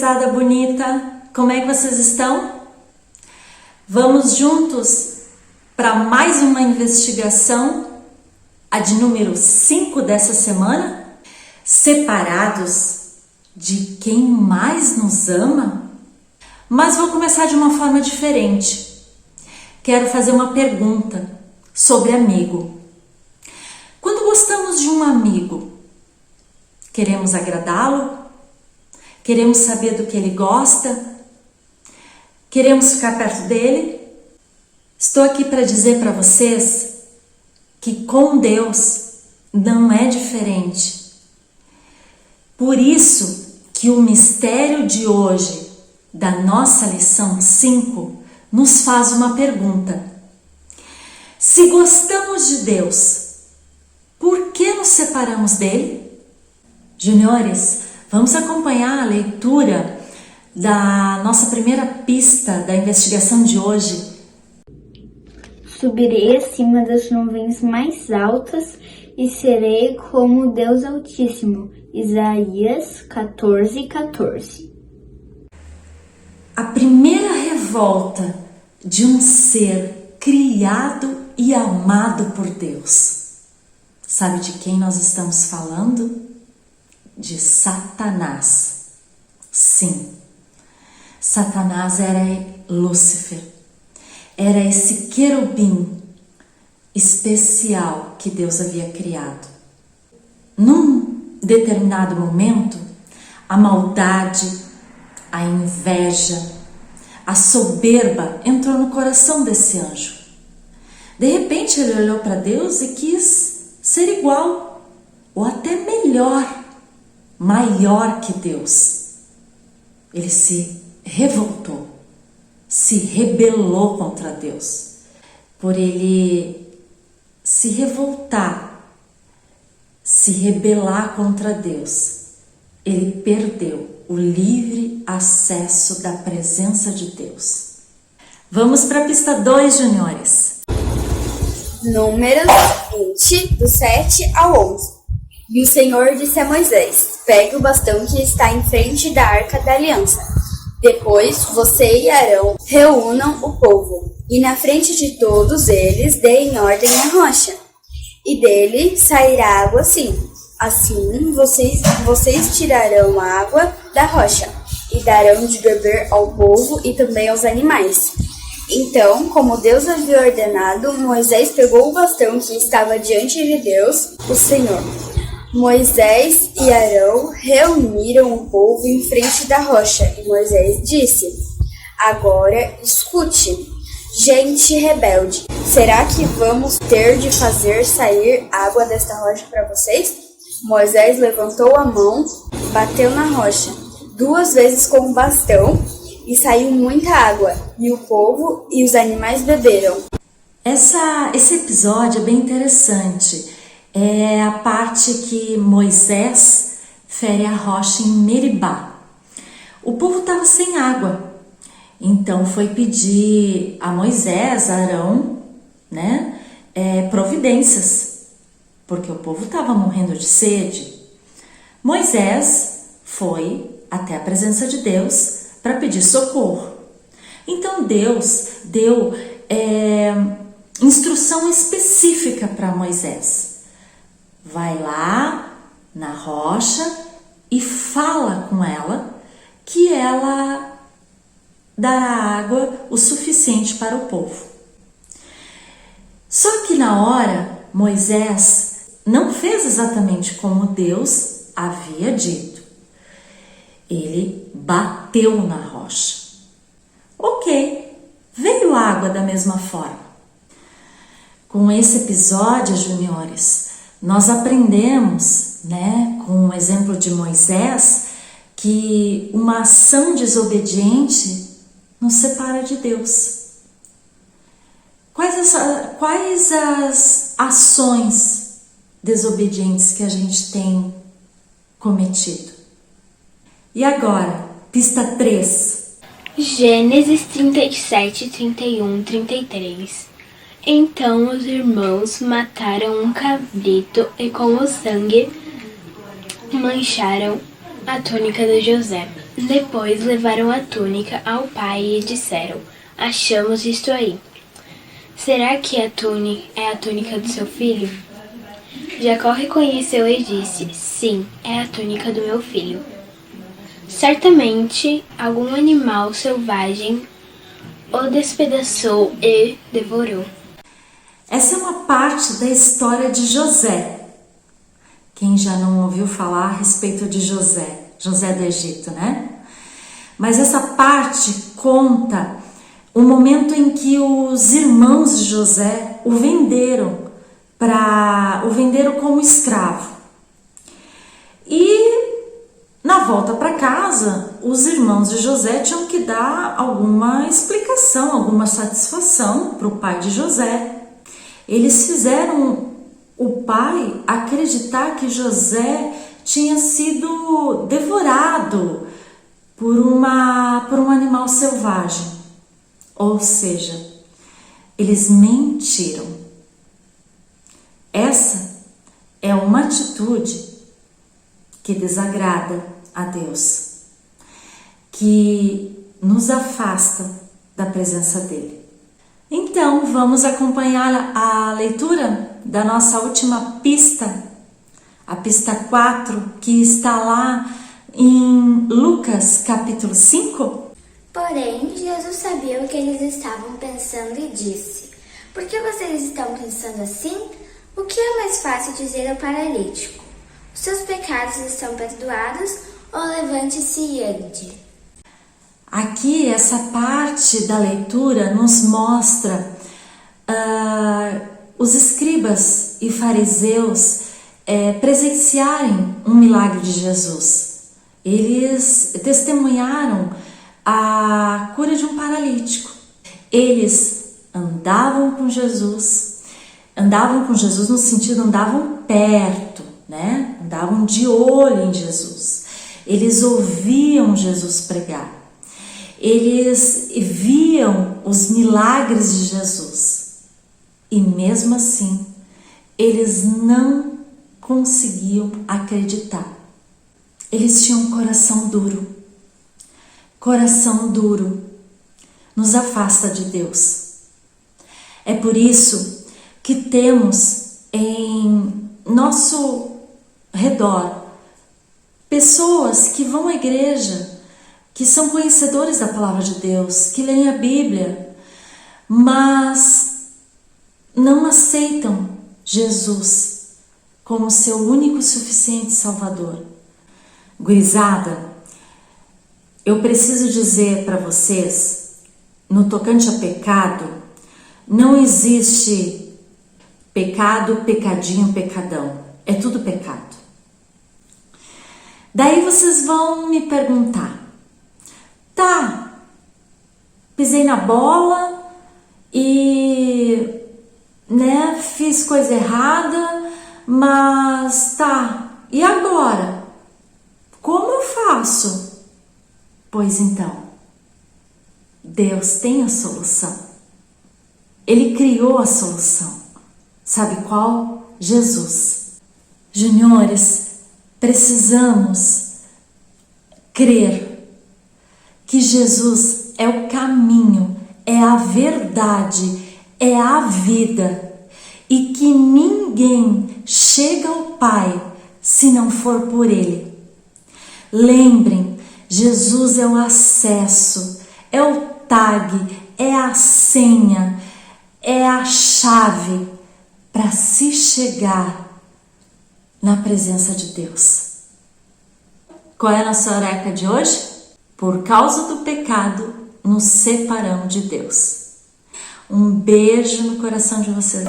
gurizada bonita, como é que vocês estão? Vamos juntos para mais uma investigação, a de número 5 dessa semana? Separados de quem mais nos ama? Mas vou começar de uma forma diferente. Quero fazer uma pergunta sobre amigo. Quando gostamos de um amigo, queremos agradá-lo? Queremos saber do que ele gosta? Queremos ficar perto dele? Estou aqui para dizer para vocês que com Deus não é diferente. Por isso que o mistério de hoje, da nossa lição 5, nos faz uma pergunta. Se gostamos de Deus, por que nos separamos dele? Juniores, vamos acompanhar a leitura da nossa primeira pista da investigação de hoje. Subirei acima das nuvens mais altas e serei como Deus Altíssimo. Isaías 14:14. A primeira revolta de um ser criado e amado por Deus. Sabe de quem nós estamos falando? De Satanás. Sim, Satanás era Lúcifer. Era esse querubim especial que Deus havia criado. Num determinado momento, a maldade, a inveja, a soberba entrou no coração desse anjo. De repente ele olhou para Deus e quis ser igual, ou até melhor, maior que Deus. Ele se revoltou, se rebelou contra Deus. Por ele se revoltar, se rebelar contra Deus, ele perdeu o livre acesso da presença de Deus. Vamos para a pista 2, juniores. Números 20, do 7 ao 11. E o Senhor disse a Moisés: pegue o bastão que está em frente da arca da aliança. Depois você e Arão reúnam o povo, e na frente de todos eles deem ordem à rocha, e dele sairá água assim. Assim vocês tirarão a água da rocha, e darão de beber ao povo e também aos animais. Então, como Deus havia ordenado, Moisés pegou o bastão que estava diante de Deus, o Senhor. Moisés e Arão reuniram o povo em frente da rocha, e Moisés disse: agora escute, gente rebelde, será que vamos ter de fazer sair água desta rocha para vocês? Moisés levantou a mão, bateu na rocha 2 vezes com o bastão, e saiu muita água, e o povo e os animais beberam. Esse episódio é bem interessante. É a parte que Moisés fere a rocha em Meribá. O povo estava sem água, então foi pedir a Moisés, a Arão, providências, porque o povo estava morrendo de sede. Moisés foi até a presença de Deus para pedir socorro. Então Deus deu instrução específica para Moisés. Vai lá na rocha e fala com ela que ela dará água o suficiente para o povo. Só que na hora, Moisés não fez exatamente como Deus havia dito. Ele bateu na rocha. Ok, veio água da mesma forma. Com esse episódio, juniores, nós aprendemos, com o exemplo de Moisés, que uma ação desobediente nos separa de Deus. Quais as ações desobedientes que a gente tem cometido? E agora, pista 3. Gênesis 37, 31, 33. Então os irmãos mataram um cabrito e com o sangue mancharam a túnica de José. Depois levaram a túnica ao pai e disseram: achamos isto aí. Será que é a túnica do seu filho? Jacó reconheceu e disse: sim, é a túnica do meu filho. Certamente algum animal selvagem o despedaçou e devorou. Essa é uma parte da história de José. Quem já não ouviu falar a respeito de José do Egito, né? Mas essa parte conta o momento em que os irmãos de José o venderam como escravo. E na volta para casa, os irmãos de José tinham que dar alguma explicação, alguma satisfação para o pai de José. Eles fizeram o pai acreditar que José tinha sido devorado por um animal selvagem. Ou seja, eles mentiram. Essa é uma atitude que desagrada a Deus, que nos afasta da presença dele. Então, vamos acompanhar a leitura da nossa última pista, a pista 4, que está lá em Lucas capítulo 5. Porém, Jesus sabia o que eles estavam pensando e disse: por que vocês estão pensando assim? O que é mais fácil dizer ao paralítico: os seus pecados estão perdoados, ou levante-se e ande? Aqui, essa parte da leitura nos mostra os escribas e fariseus presenciarem um milagre de Jesus. Eles testemunharam a cura de um paralítico. Eles andavam com Jesus no sentido, andavam perto, né? Andavam de olho em Jesus. Eles ouviam Jesus pregar. Eles viam os milagres de Jesus. E mesmo assim, eles não conseguiam acreditar. Eles tinham um coração duro. Coração duro nos afasta de Deus. É por isso que temos em nosso redor pessoas que vão à igreja, que são conhecedores da palavra de Deus, que leem a Bíblia, mas não aceitam Jesus como seu único e suficiente Salvador. Gurizada, eu preciso dizer para vocês, no tocante a pecado, não existe pecado, pecadinho, pecadão. É tudo pecado. Daí vocês vão me perguntar: tá, pisei na bola e, fiz coisa errada, mas tá, e agora? Como eu faço? Pois então, Deus tem a solução. Ele criou a solução. Sabe qual? Jesus. Juniores, precisamos crer que Jesus é o caminho, é a verdade, é a vida, e que ninguém chega ao Pai se não for por Ele. Lembrem, Jesus é o acesso, é o tag, é a senha, é a chave para se chegar na presença de Deus. Qual é a nossa eureka de hoje? Por causa do pecado, nos separamos de Deus. Um beijo no coração de vocês.